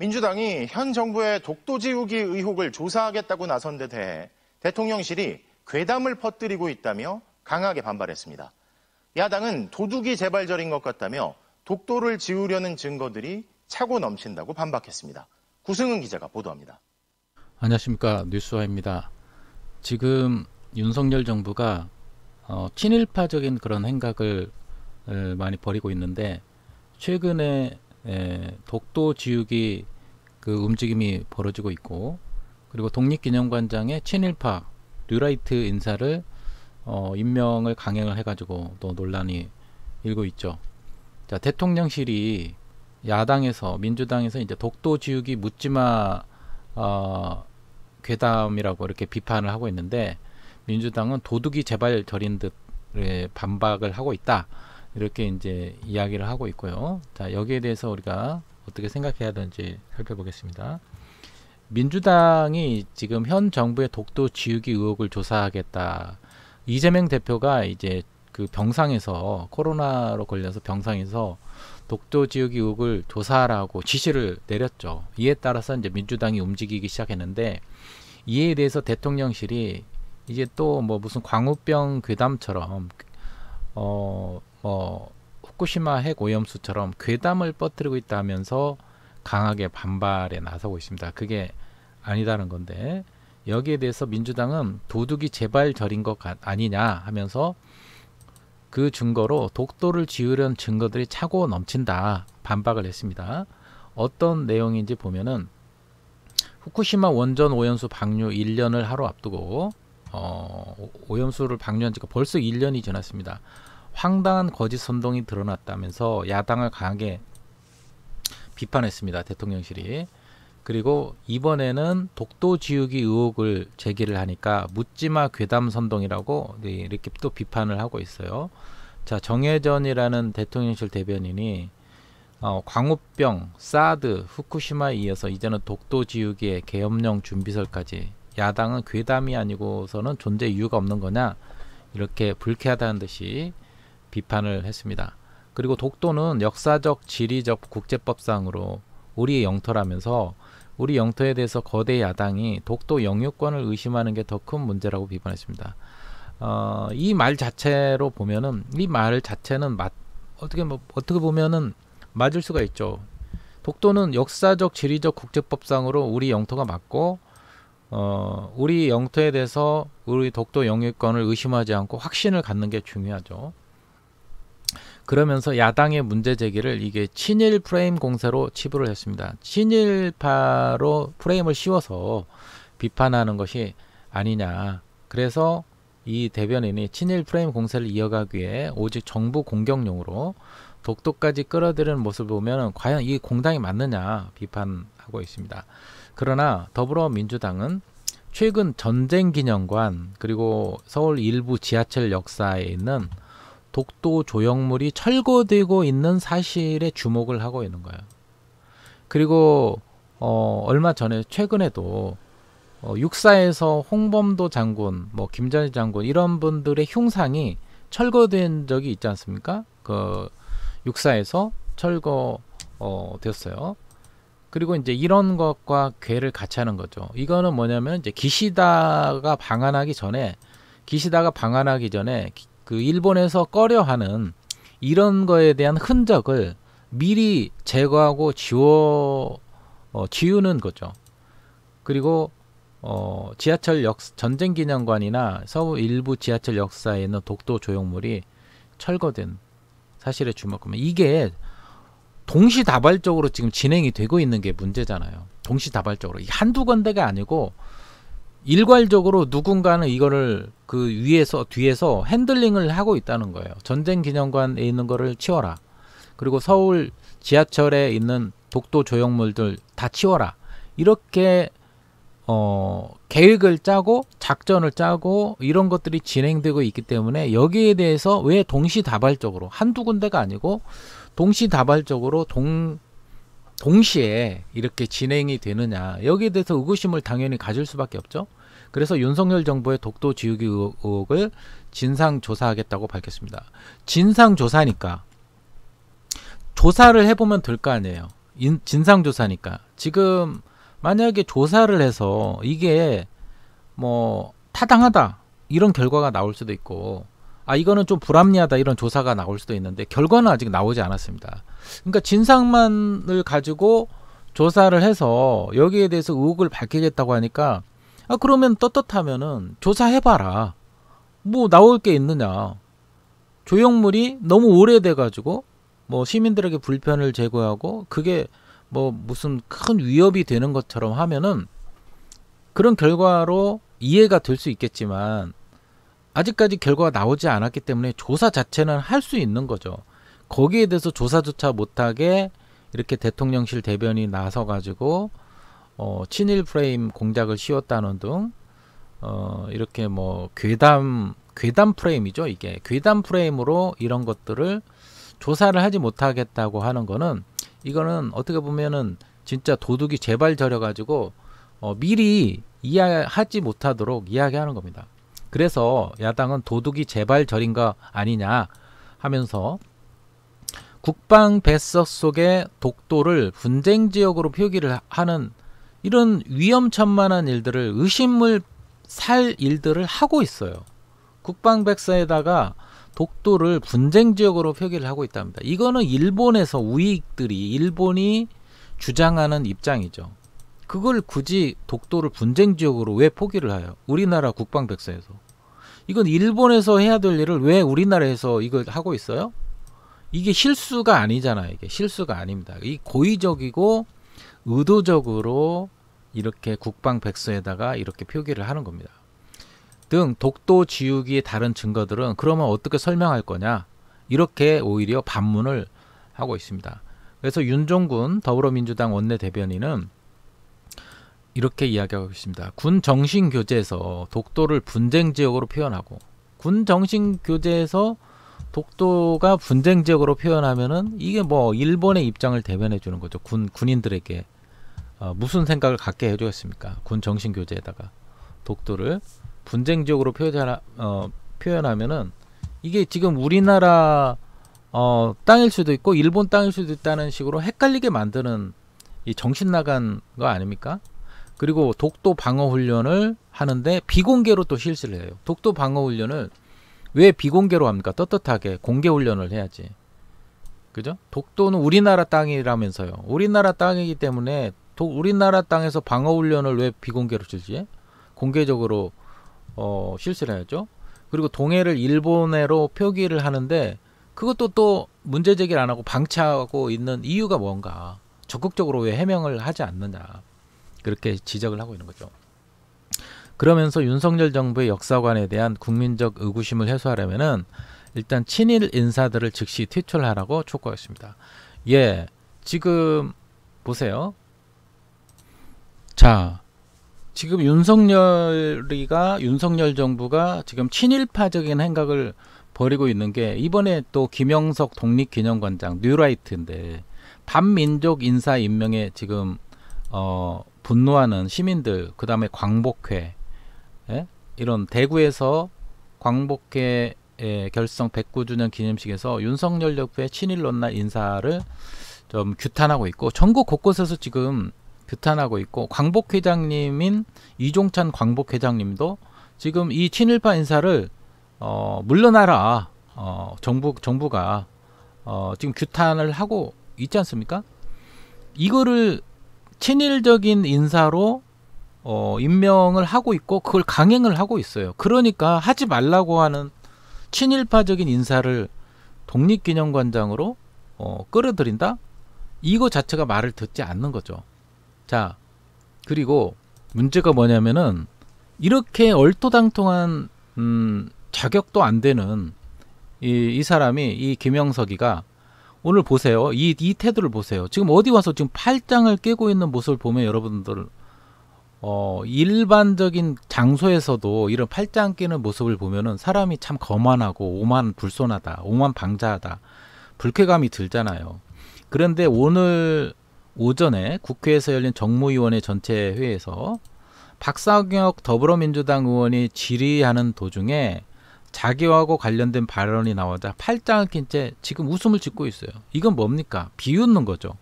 민주당이 현 정부의 독도 지우기 의혹을 조사하겠다고 나선 데 대해 대통령실이 괴담을 퍼뜨리고 있다며 강하게 반발했습니다. 야당은 도둑이 재발절인 것 같다며 독도를 지우려는 증거들이 차고 넘친다고 반박했습니다. 구승은 기자가 보도합니다. 안녕하십니까, 뉴스와입니다. 지금 윤석열 정부가 친일파적인 그런 행각을 많이 벌이고 있는데, 최근에 독도 지우기 그 움직임이 벌어지고 있고, 그리고 독립기념관장에 친일파 뉴라이트 인사를 임명을 강행을 해가지고 또 논란이 일고 있죠. 자, 대통령실이 야당에서 민주당에서 이제 독도 지우기 묻지마 괴담이라고 이렇게 비판을 하고 있는데, 민주당은 도둑이 재발절인 듯 반박을 하고 있다, 이렇게 이제 이야기를 하고 있고요. 자, 여기에 대해서 우리가 어떻게 생각해야 되는지 살펴보겠습니다. 민주당이 지금 현 정부의 독도 지우기 의혹을 조사하겠다. 이재명 대표가 이제 그 병상에서 코로나로 걸려서 병상에서 독도 지우기 의혹을 조사하라고 지시를 내렸죠. 이에 따라서 이제 민주당이 움직이기 시작했는데, 이에 대해서 대통령실이 이제 또 뭐 무슨 광우병 괴담처럼 후쿠시마 핵 오염수처럼 괴담을 퍼뜨리고 있다면서 강하게 반발에 나서고 있습니다. 그게 아니다는 건데, 여기에 대해서 민주당은 도둑이 재발절인 것 아니냐 하면서 그 증거로 독도를 지우려는 증거들이 차고 넘친다, 반박을 했습니다. 어떤 내용인지 보면은, 후쿠시마 원전 오염수 방류 1년을 하루 앞두고 오염수를 방류한 지가 벌써 1년이 지났습니다. 황당한 거짓 선동이 드러났다면서 야당을 강하게 비판했습니다, 대통령실이. 그리고 이번에는 독도 지우기 의혹을 제기를 하니까 묻지마 괴담 선동이라고 이렇게 또 비판을 하고 있어요. 자, 정혜전이라는 대통령실 대변인이 광우병, 사드, 후쿠시마에 이어서 이제는 독도 지우기의 계엄령 준비설까지 야당은 괴담이 아니고서는 존재 이유가 없는 거냐, 이렇게 불쾌하다는 듯이 비판을 했습니다. 그리고 독도는 역사적, 지리적, 국제법상으로 우리의 영토라면서 우리 영토에 대해서 거대 야당이 독도 영유권을 의심하는 게 더 큰 문제라고 비판했습니다. 이 말 자체로 보면은, 이 말 자체는 어떻게 보면은 맞을 수가 있죠. 독도는 역사적, 지리적, 국제법상으로 우리 영토가 맞고, 우리 영토에 대해서 우리 독도 영유권을 의심하지 않고 확신을 갖는 게 중요하죠. 그러면서 야당의 문제 제기를 이게 친일 프레임 공세로 치부를 했습니다. 친일파로 프레임을 씌워서 비판하는 것이 아니냐. 그래서 이 대변인이 친일 프레임 공세를 이어가기 위해 오직 정부 공격용으로 독도까지 끌어들이는 모습을 보면 과연 이 공당이 맞느냐 비판하고 있습니다. 그러나 더불어민주당은 최근 전쟁기념관 그리고 서울 일부 지하철 역사에 있는 독도 조형물이 철거되고 있는 사실에 주목을 하고 있는 거예요. 그리고 얼마 전에 최근에도 육사에서 홍범도 장군, 김전일 장군 이런 분들의 흉상이 철거된 적이 있지 않습니까? 그 육사에서 철거됐어요. 그리고 이제 이런 것과 괴를 같이 하는 거죠. 이거는 뭐냐면 이제 기시다가 방한하기 전에 그 일본에서 꺼려하는 이런 거에 대한 흔적을 미리 제거하고 지우는 거죠. 그리고 지하철 전쟁기념관이나 서울 일부 지하철 역사에 있는 독도 조형물이 철거된 사실에 주목하면, 이게 동시다발적으로 지금 진행이 되고 있는 게 문제잖아요. 동시다발적으로. 한두 군데가 아니고 일괄적으로 누군가는 이거를 그 뒤에서 핸들링을 하고 있다는 거예요. 전쟁기념관에 있는 거를 치워라. 그리고 서울 지하철에 있는 독도 조형물들 다 치워라. 이렇게 계획을 짜고 작전을 짜고 이런 것들이 진행되고 있기 때문에, 여기에 대해서 왜 동시다발적으로 한두 군데가 아니고 동시다발적으로 동시에 이렇게 진행이 되느냐, 여기에 대해서 의구심을 당연히 가질 수밖에 없죠. 그래서 윤석열 정부의 독도 지우기 의혹을 진상조사하겠다고 밝혔습니다. 진상조사니까 조사를 해보면 될 거 아니에요. 진상조사니까. 지금 만약에 조사를 해서 이게 뭐 타당하다 이런 결과가 나올 수도 있고, 이거는 좀 불합리하다 이런 조사가 나올 수도 있는데 결과는 아직 나오지 않았습니다. 그러니까 진상만을 가지고 조사를 해서 여기에 대해서 의혹을 밝히겠다고 하니까, 그러면 떳떳하면은 조사해봐라. 뭐 나올 게 있느냐. 조형물이 너무 오래돼 가지고 뭐 시민들에게 불편을 제거하고 그게 뭐 무슨 큰 위협이 되는 것처럼 하면은 그런 결과로 이해가 될 수 있겠지만, 아직까지 결과가 나오지 않았기 때문에 조사 자체는 할 수 있는 거죠. 거기에 대해서 조사조차 못하게 이렇게 대통령실 대변인이 나서 가지고 친일 프레임 공작을 씌웠다는 등 이렇게 뭐 괴담 프레임이죠. 이게 괴담 프레임으로 이런 것들을 조사를 하지 못하겠다고 하는 거는, 이거는 어떻게 보면은 진짜 도둑이 제발 저려 가지고 미리 이해하지 못하도록 이야기하는 겁니다. 그래서 야당은 도둑이 제발 저린 거 아니냐 하면서 국방 뱃석 속의 독도를 분쟁 지역으로 표기를 하는 이런 위험천만한 일들을, 의심을 살 일들을 하고 있어요. 국방 백서에다가 독도를 분쟁 지역으로 표기를 하고 있답니다. 이거는 일본에서 우익들이, 일본이 주장하는 입장이죠. 그걸 굳이 독도를 분쟁 지역으로 왜 포기를 해요? 우리나라 국방 백서에서. 이건 일본에서 해야 될 일을 왜 우리나라에서 이걸 하고 있어요? 이게 실수가 아니잖아요. 이게 실수가 아닙니다. 이 고의적이고 의도적으로 이렇게 국방 백서에다가 이렇게 표기를 하는 겁니다. 등 독도 지우기의 다른 증거들은 그러면 어떻게 설명할 거냐, 이렇게 오히려 반문을 하고 있습니다. 그래서 윤종군 더불어민주당 원내대변인은 이렇게 이야기하고 있습니다. 군 정신교재에서 독도를 분쟁 지역으로 표현하고, 군 정신교재에서 독도가 분쟁 지역으로 표현하면은 이게 뭐 일본의 입장을 대변해 주는 거죠. 군인들에게 무슨 생각을 갖게 해주겠습니까? 군 정신교재에다가 독도를 분쟁 지역으로 표현하면은 이게 지금 우리나라 땅일 수도 있고 일본 땅일 수도 있다는 식으로 헷갈리게 만드는 이 정신 나간 거 아닙니까? 그리고 독도 방어 훈련을 하는데 비공개로 또 실시를 해요. 독도 방어 훈련을 왜 비공개로 합니까? 떳떳하게 공개 훈련을 해야지. 그죠? 독도는 우리나라 땅이라면서요. 우리나라 땅이기 때문에 우리나라 땅에서 방어 훈련을 왜 비공개로 실시해? 공개적으로 실시를 해야죠. 그리고 동해를 일본해로 표기를 하는데 그것도 또 문제 제기를 안 하고 방치하고 있는 이유가 뭔가, 적극적으로 왜 해명을 하지 않느냐, 그렇게 지적을 하고 있는 거죠. 그러면서 윤석열 정부의 역사관에 대한 국민적 의구심을 해소하려면은 일단 친일 인사들을 즉시 퇴출하라고 촉구했습니다. 예, 지금 보세요. 자, 지금 윤석열 정부가 지금 친일파적인 행각을 벌이고 있는 게, 이번에 또 김영석 독립기념관장 뉴라이트인데 반민족 인사 임명에 지금 분노하는 시민들, 그 다음에 광복회, 이런 대구에서 광복회 결성 109주년 기념식에서 윤석열 정부의 친일론나 인사를 좀 규탄하고 있고, 전국 곳곳에서 지금 규탄하고 있고, 광복회장님인 이종찬 광복회장님도 지금 이 친일파 인사를 물러나라, 정부가 지금 규탄을 하고 있지 않습니까? 이거를 친일적인 인사로 임명을 하고 있고 그걸 강행을 하고 있어요. 그러니까 하지 말라고 하는 친일파적인 인사를 독립기념관장으로 끌어들인다? 이거 자체가 말을 듣지 않는 거죠. 자, 그리고 문제가 뭐냐면은 이렇게 얼토당통한 자격도 안 되는 이 사람이, 이 김영석이가 오늘 보세요. 이 태도를 보세요. 지금 어디 와서 지금 팔짱을 끼고 있는 모습을 보면 여러분들 일반적인 장소에서도 이런 팔짱 끼는 모습을 보면은 사람이 참 거만하고 오만불손하다, 오만방자하다, 불쾌감이 들잖아요. 그런데 오늘 오전에 국회에서 열린 정무위원회 전체 회의에서 박상혁 더불어민주당 의원이 질의하는 도중에 자기하고 관련된 발언이 나오자 팔짱을 낀 채 지금 웃음을 짓고 있어요. 이건 뭡니까? 비웃는 거죠.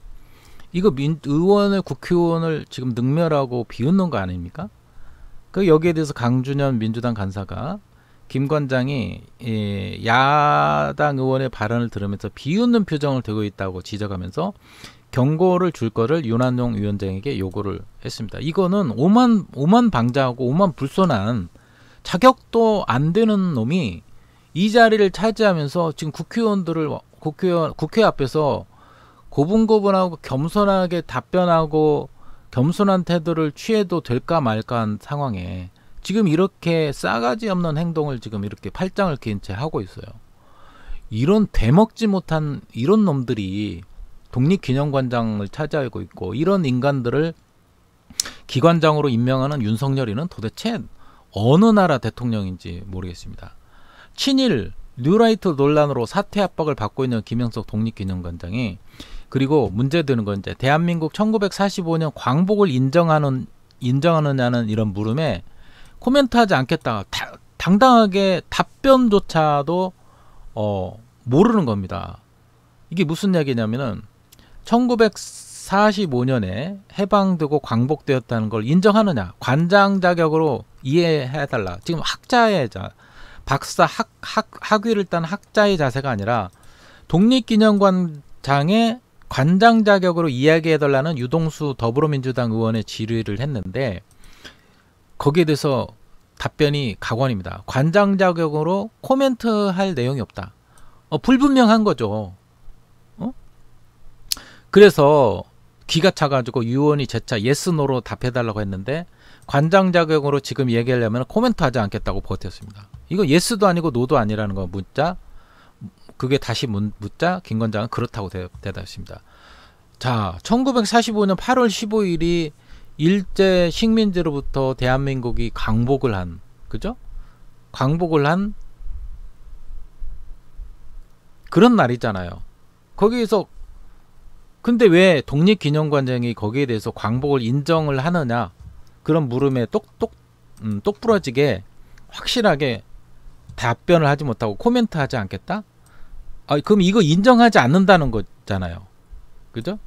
이거 의원을 국회의원을 지금 능멸하고 비웃는 거 아닙니까? 그 여기에 대해서 강준현 민주당 간사가 김관장이 야당 의원의 발언을 들으면서 비웃는 표정을 들고 있다고 지적하면서 경고를 줄 거를 윤한용 위원장에게 요구를 했습니다. 이거는 오만방자하고 오만불손한 자격도 안 되는 놈이 이 자리를 차지하면서 지금 국회 앞에서 고분고분하고 겸손하게 답변하고 겸손한 태도를 취해도 될까 말까 한 상황에 지금 이렇게 싸가지 없는 행동을 지금 이렇게 팔짱을 낀 채 하고 있어요. 이런 되먹지 못한 이런 놈들이 독립기념관장을 차지하고 있고 이런 인간들을 기관장으로 임명하는 윤석열이는 도대체 어느 나라 대통령인지 모르겠습니다. 친일 뉴라이트 논란으로 사퇴 압박을 받고 있는 김영석 독립기념관장이 그리고 문제되는 건 이제 대한민국 1945년 광복을 인정하느냐는 이런 물음에 코멘트하지 않겠다. 당당하게 답변조차도 모르는 겁니다. 이게 무슨 얘기냐면은 1945년에 해방되고 광복되었다는 걸 인정하느냐, 관장 자격으로 이해해달라. 지금 학자의 박사 학위를 딴 학자의 자세가 아니라 독립기념관장의 관장 자격으로 이야기해달라는 유동수 더불어민주당 의원의 질의를 했는데 거기에 대해서 답변이 각원입니다. 관장 자격으로 코멘트할 내용이 없다. 불분명한 거죠. 그래서 기가 차가지고 유 의원이 재차 예스 노로 답해달라고 했는데 관장 자격으로 지금 얘기하려면 코멘트하지 않겠다고 버텼습니다. 이거 예스도 아니고 노도 아니라는 거 묻자 그게 다시 묻자 김관장은 그렇다고 대답했습니다. 자, 1945년 8월 15일이 일제 식민지로부터 대한민국이 광복을 한, 그죠? 광복을 한 그런 날이잖아요. 거기에서 근데 왜 독립기념관장이 거기에 대해서 광복을 인정을 하느냐 그런 물음에 똑 부러지게 확실하게 답변을 하지 못하고 코멘트하지 않겠다? 그럼 이거 인정하지 않는다는 거잖아요. 그죠?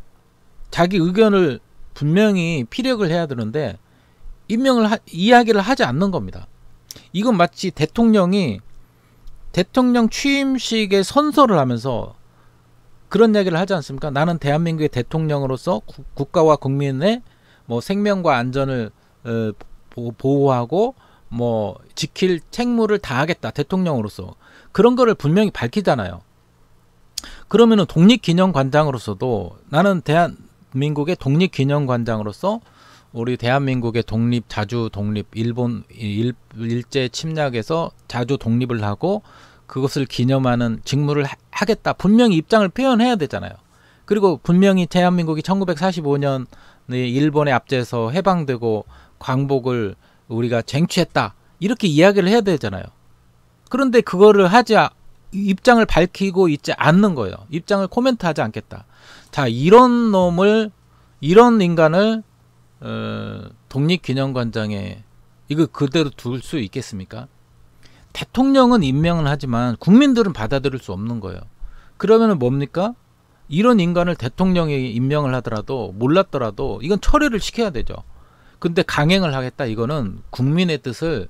자기 의견을 분명히 피력을 해야 되는데 이야기를 하지 않는 겁니다. 이건 마치 대통령이 대통령 취임식에 선서를 하면서 그런 얘기를 하지 않습니까? 나는 대한민국의 대통령으로서 국가와 국민의 뭐 생명과 안전을 보호하고 뭐 지킬 책무를 다하겠다. 대통령으로서. 그런 거를 분명히 밝히잖아요. 그러면은 독립기념관장으로서도 나는 대한민국의 독립기념관장으로서 우리 대한민국의 독립, 자주 독립, 일본 일제 침략에서 자주 독립을 하고 그것을 기념하는 직무를 하겠다. 분명히 입장을 표현해야 되잖아요. 그리고 분명히 대한민국이 1945년 일본에 압제해서 해방되고 광복을 우리가 쟁취했다. 이렇게 이야기를 해야 되잖아요. 그런데 그거를 입장을 밝히고 있지 않는 거예요. 입장을 코멘트하지 않겠다. 자, 이런 인간을 독립기념관장에 이거 그대로 둘 수 있겠습니까? 대통령은 임명을 하지만 국민들은 받아들일 수 없는 거예요. 그러면은 뭡니까? 이런 인간을 대통령이 임명을 하더라도 몰랐더라도 이건 처리를 시켜야 되죠. 근데 강행을 하겠다. 이거는 국민의 뜻을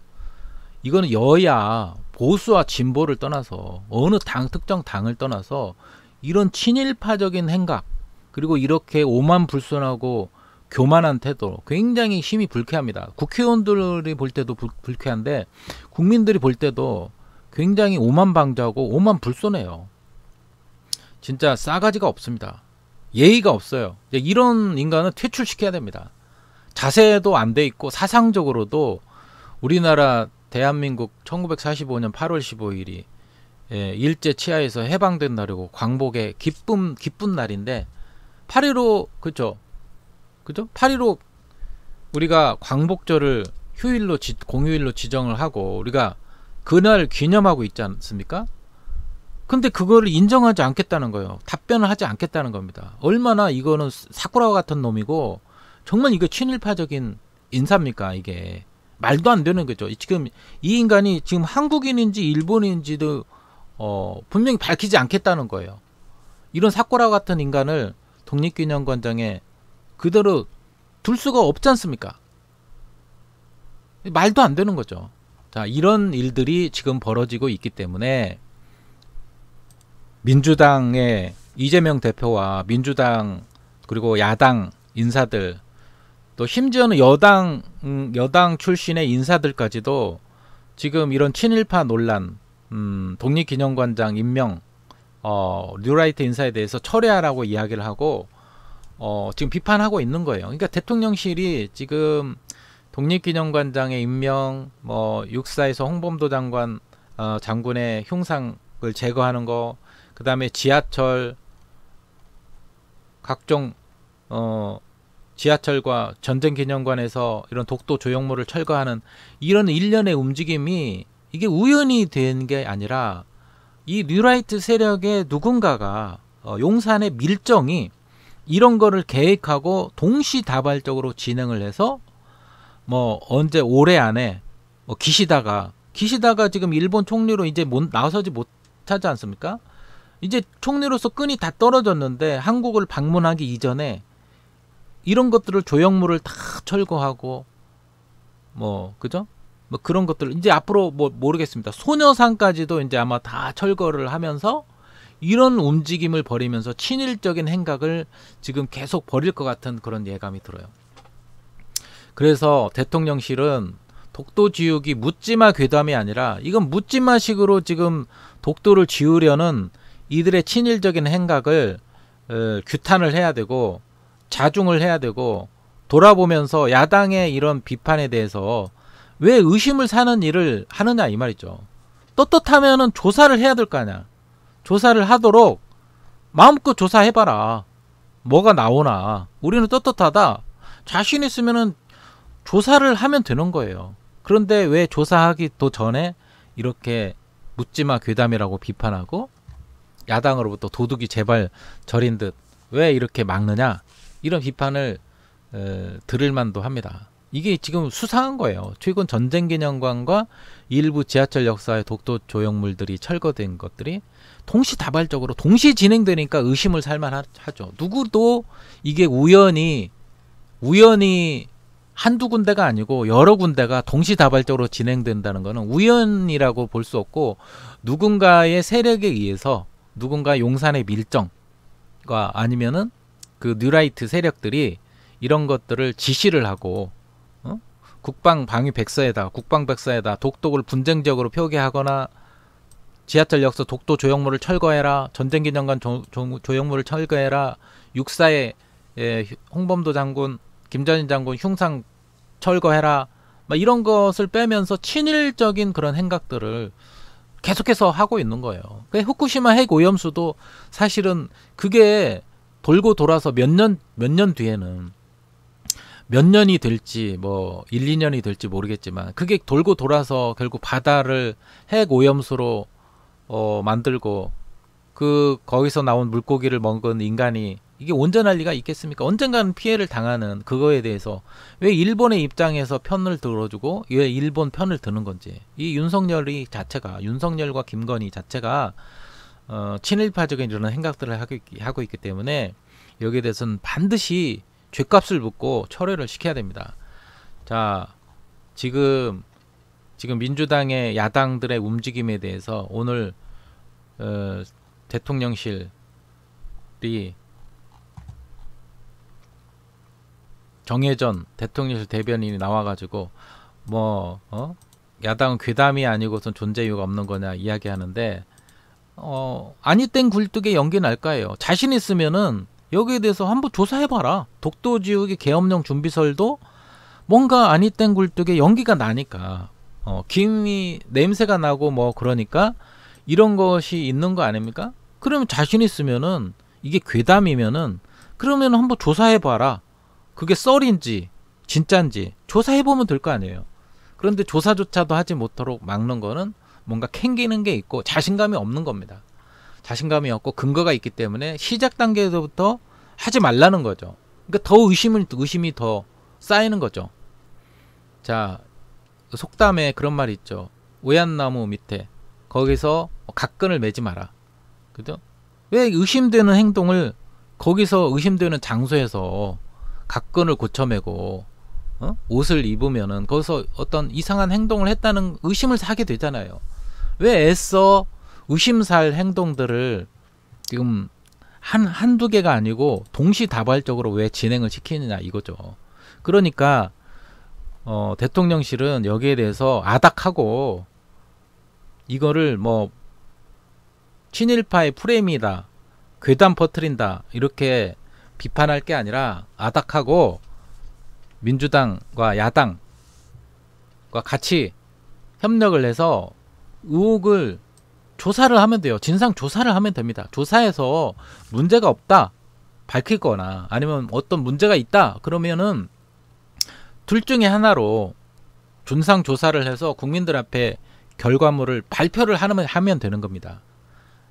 이거는 여야 보수와 진보를 떠나서 어느 특정 당을 떠나서 이런 친일파적인 행각 그리고 이렇게 오만불손하고 교만한 태도 굉장히 힘이 불쾌합니다. 국회의원들이 볼 때도 불쾌한데 국민들이 볼 때도 굉장히 오만방자하고 오만불손해요. 진짜 싸가지가 없습니다. 예의가 없어요. 이런 인간은 퇴출시켜야 됩니다. 자세도 안 돼 있고 사상적으로도 우리나라 대한민국 1945년 8월 15일이 일제 치하에서 해방된 날이고 광복의 기쁜 날인데 8.15 그죠? 8.15 우리가 광복절을 공휴일로 지정을 하고 우리가 그날 기념하고 있지 않습니까? 근데 그거를 인정하지 않겠다는 거예요. 답변을 하지 않겠다는 겁니다. 얼마나 이거는 사쿠라와 같은 놈이고 정말 이거 친일파적인 인사입니까? 이게 말도 안 되는 거죠. 지금 이 인간이 지금 한국인인지 일본인지도 분명히 밝히지 않겠다는 거예요. 이런 사쿠라 같은 인간을 독립기념관장에 그대로 둘 수가 없지 않습니까? 말도 안 되는 거죠. 자, 이런 일들이 지금 벌어지고 있기 때문에 민주당의 이재명 대표와 민주당 그리고 야당 인사들 또 심지어는 여당 출신의 인사들까지도 지금 이런 친일파 논란, 독립기념관장 임명, 뉴라이트 인사에 대해서 철회하라고 이야기를 하고 지금 비판하고 있는 거예요. 그러니까 대통령실이 지금 독립기념관장의 임명, 육사에서 홍범도 장군의 흉상을 제거하는 거, 그 다음에 지하철 각종 지하철과 전쟁기념관에서 이런 독도 조형물을 철거하는 이런 일련의 움직임이 이게 우연히 된 게 아니라 이 뉴라이트 세력의 누군가가 용산의 밀정이 이런 거를 계획하고 동시다발적으로 진행을 해서 언제 올해 안에 기시다가 지금 일본 총리로 이제 나서지 못하지 않습니까? 이제 총리로서 끈이 다 떨어졌는데 한국을 방문하기 이전에 이런 것들을 조형물을 다 철거하고 그죠? 그런 것들 이제 앞으로 모르겠습니다. 소녀상까지도 이제 아마 다 철거를 하면서 이런 움직임을 벌이면서 친일적인 행각을 지금 계속 벌일 것 같은 그런 예감이 들어요. 그래서 대통령실은 독도 지우기 묻지마 괴담이 아니라 이건 묻지마식으로 지금 독도를 지우려는 이들의 친일적인 행각을 규탄을 해야 되고 자중을 해야 되고 돌아보면서 야당의 이런 비판에 대해서 왜 의심을 사는 일을 하느냐 이 말이죠. 떳떳하면은 조사를 해야 될 거 아니야. 조사를 하도록 마음껏 조사해봐라. 뭐가 나오나. 우리는 떳떳하다. 자신 있으면은 조사를 하면 되는 거예요. 그런데 왜 조사하기도 전에 이렇게 묻지마 괴담이라고 비판하고 야당으로부터 도둑이 제발 저린 듯 왜 이렇게 막느냐 이런 비판을 들을 만도 합니다. 이게 지금 수상한 거예요. 최근 전쟁기념관과 일부 지하철 역사의 독도 조형물들이 철거된 것들이 동시다발적으로 동시 진행되니까 의심을 살만하죠. 누구도 이게 우연히 한두 군데가 아니고 여러 군데가 동시다발적으로 진행된다는 것은 우연이라고 볼 수 없고 누군가의 세력에 의해서 누군가 용산의 밀정과 아니면은 그 뉴라이트 세력들이 이런 것들을 지시를 하고 국방백서에다 독도를 분쟁적으로 표기하거나 지하철 역사 독도 조형물을 철거해라, 전쟁기념관 조형물을 철거해라, 육사의 홍범도 장군, 김전인 장군 흉상 철거해라, 이런 것을 빼면서 친일적인 그런 행각들을 계속해서 하고 있는 거예요. 후쿠시마 핵 오염수도 사실은 그게 돌고 돌아서 몇 년 뒤에는 몇 년이 될지 1, 2년이 될지 모르겠지만 그게 돌고 돌아서 결국 바다를 핵 오염수로 만들고 거기서 나온 물고기를 먹은 인간이 이게 온전할 리가 있겠습니까? 언젠가는 피해를 당하는 그거에 대해서 왜 일본의 입장에서 편을 들어주고 왜 일본 편을 드는 건지 이 윤석열과 김건희 자체가 친일파적인 이런 행각들을 하고 있기 때문에 여기에 대해서는 반드시 죗값을 묻고 철회를 시켜야 됩니다. 자, 지금 민주당의 야당들의 움직임에 대해서 오늘 대통령실이 정혜전 대통령실 대변인이 나와가지고 야당은 괴담이 아니고선 존재 이유가 없는 거냐 이야기하는데 아니 땡 굴뚝에 연기 날까요? 자신 있으면은 여기에 대해서 한번 조사해봐라. 독도 지우기 계엄령 준비설도 뭔가 아니 땡 굴뚝에 연기가 나니까 김이 냄새가 나고 그러니까 이런 것이 있는 거 아닙니까? 그러면 자신 있으면은 이게 괴담이면은 그러면 한번 조사해봐라. 그게 썰인지 진짠지 조사해보면 될 거 아니에요. 그런데 조사조차도 하지 못하도록 막는 거는 뭔가 캥기는 게 있고 자신감이 없는 겁니다. 자신감이 없고 근거가 있기 때문에 시작 단계에서부터 하지 말라는 거죠. 그러니까 더 의심이 더 쌓이는 거죠. 자, 속담에 그런 말이 있죠. 오얏나무 밑에 거기서 각근을 매지 마라. 그죠? 왜 의심되는 행동을 거기서 의심되는 장소에서 각건을 고쳐매고 옷을 입으면은 거기서 어떤 이상한 행동을 했다는 의심을 사게 되잖아요. 왜 애써 의심살 행동들을 지금 한두 개가 아니고 동시다발적으로 왜 진행을 시키느냐 이거죠. 그러니까 대통령실은 여기에 대해서 아닥하고 이거를 뭐 친일파의 프레임이다, 괴담 퍼뜨린다 이렇게 비판할 게 아니라 아닥하고 민주당과 야당과 같이 협력을 해서 의혹을 조사를 하면 돼요. 진상 조사를 하면 됩니다. 조사해서 문제가 없다 밝힐 거나 아니면 어떤 문제가 있다 그러면은 둘 중에 하나로 진상 조사를 해서 국민들 앞에 결과물을 발표를 하면 되는 겁니다.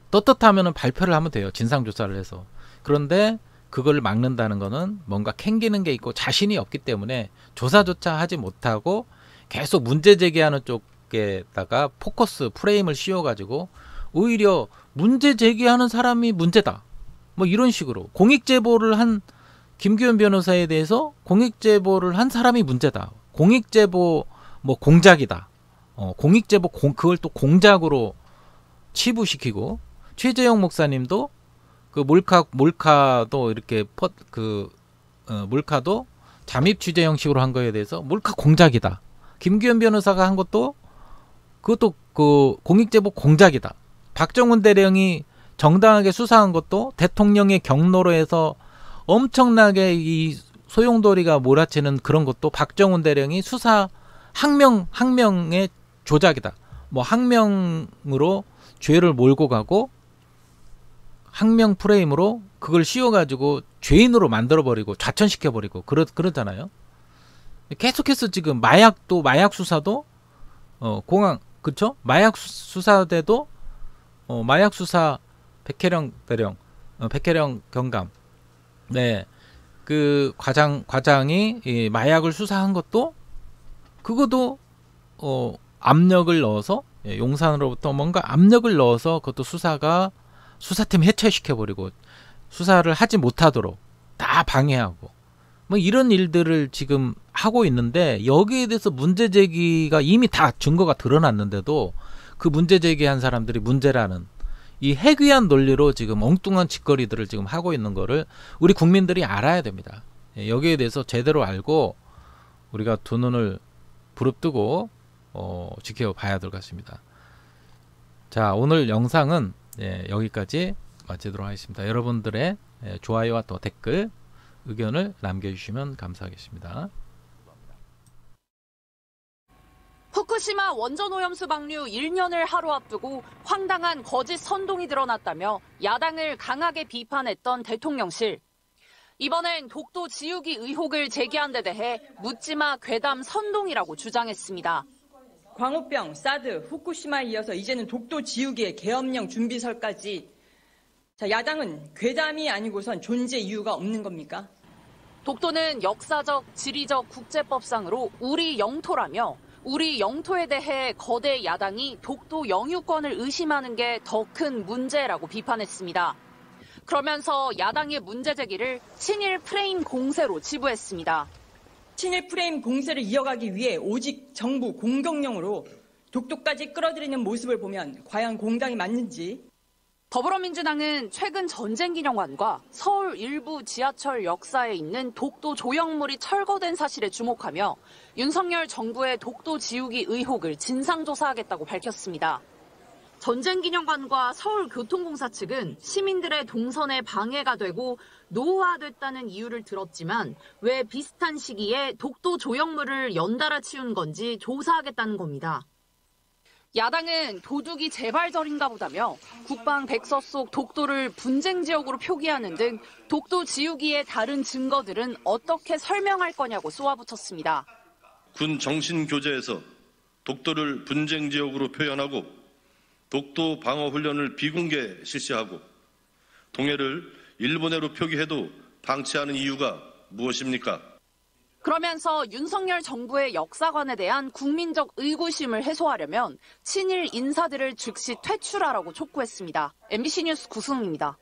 떳떳하면은 발표를 하면 돼요. 진상 조사를 해서. 그런데 그걸 막는다는 거는 뭔가 캥기는 게 있고 자신이 없기 때문에 조사조차 하지 못하고 계속 문제 제기하는 쪽에다가 포커스 프레임을 씌워가지고 오히려 문제 제기하는 사람이 문제다 뭐 이런 식으로 공익제보를 한 김규현 변호사에 대해서 공익제보를 한 사람이 문제다, 공익제보 뭐 공작이다, 공익제보 그걸 또 공작으로 치부시키고, 최재형 목사님도 그 몰카도 이렇게 몰카도 잠입 취재 형식으로 한 거에 대해서 몰카 공작이다. 김규현 변호사가 한 것도 그것도 그 공익제보 공작이다. 박정훈 대령이 정당하게 수사한 것도 대통령의 경로로 해서 엄청나게 이 소용돌이가 몰아치는 그런 것도 박정훈 대령이 수사 항명의 조작이다. 뭐 항명으로 죄를 몰고 가고 항명 프레임으로 그걸 씌워가지고 죄인으로 만들어버리고 좌천시켜버리고 그러잖아요. 계속해서 지금 마약 수사도 공항 그쵸? 마약 수사대도 마약 수사 백혜령 대령 백혜령 경감 네 그 과장이 이 마약을 수사한 것도 그것도 압력을 넣어서 용산으로부터 뭔가 압력을 넣어서 그것도 수사팀 해체시켜버리고 수사를 하지 못하도록 다 방해하고 뭐 이런 일들을 지금 하고 있는데 여기에 대해서 문제 제기가 이미 다 증거가 드러났는데도 그 문제 제기한 사람들이 문제라는 이 해괴한 논리로 지금 엉뚱한 짓거리들을 지금 하고 있는 거를 우리 국민들이 알아야 됩니다. 여기에 대해서 제대로 알고 우리가 두 눈을 부릅뜨고 지켜봐야 될 것 같습니다. 자, 오늘 영상은 여기까지 마치도록 하겠습니다. 여러분들의 좋아요와 또 댓글, 의견을 남겨주시면 감사하겠습니다. 후쿠시마 원전오염수 방류 1년을 하루 앞두고 황당한 거짓 선동이 드러났다며 야당을 강하게 비판했던 대통령실. 이번엔 독도 지우기 의혹을 제기한 데 대해 묻지마 괴담 선동이라고 주장했습니다. 광우병, 사드, 후쿠시마에 이어서 이제는 독도 지우기의 계엄령 준비설까지. 야당은 괴담이 아니고선 존재 이유가 없는 겁니까? 독도는 역사적, 지리적 국제법상으로 우리 영토라며 우리 영토에 대해 거대 야당이 독도 영유권을 의심하는 게 더 큰 문제라고 비판했습니다. 그러면서 야당의 문제 제기를 친일 프레임 공세로 치부했습니다. 친일 프레임 공세를 이어가기 위해 오직 정부 공격령으로 독도까지 끌어들이는 모습을 보면 과연 공당이 맞는지. 더불어민주당은 최근 전쟁기념관과 서울 일부 지하철 역사에 있는 독도 조형물이 철거된 사실에 주목하며 윤석열 정부의 독도 지우기 의혹을 진상조사하겠다고 밝혔습니다. 전쟁기념관과 서울교통공사 측은 시민들의 동선에 방해가 되고 노후화됐다는 이유를 들었지만 왜 비슷한 시기에 독도 조형물을 연달아 치운 건지 조사하겠다는 겁니다. 야당은 도둑이 재발절인가 보다며 국방 백서 속 독도를 분쟁 지역으로 표기하는 등 독도 지우기의 다른 증거들은 어떻게 설명할 거냐고 쏘아붙였습니다. 군 정신교재에서 독도를 분쟁 지역으로 표현하고 독도 방어 훈련을 비공개 실시하고 동해를 일본해로 표기해도 방치하는 이유가 무엇입니까? 그러면서 윤석열 정부의 역사관에 대한 국민적 의구심을 해소하려면 친일 인사들을 즉시 퇴출하라고 촉구했습니다. MBC 뉴스 구승입니다.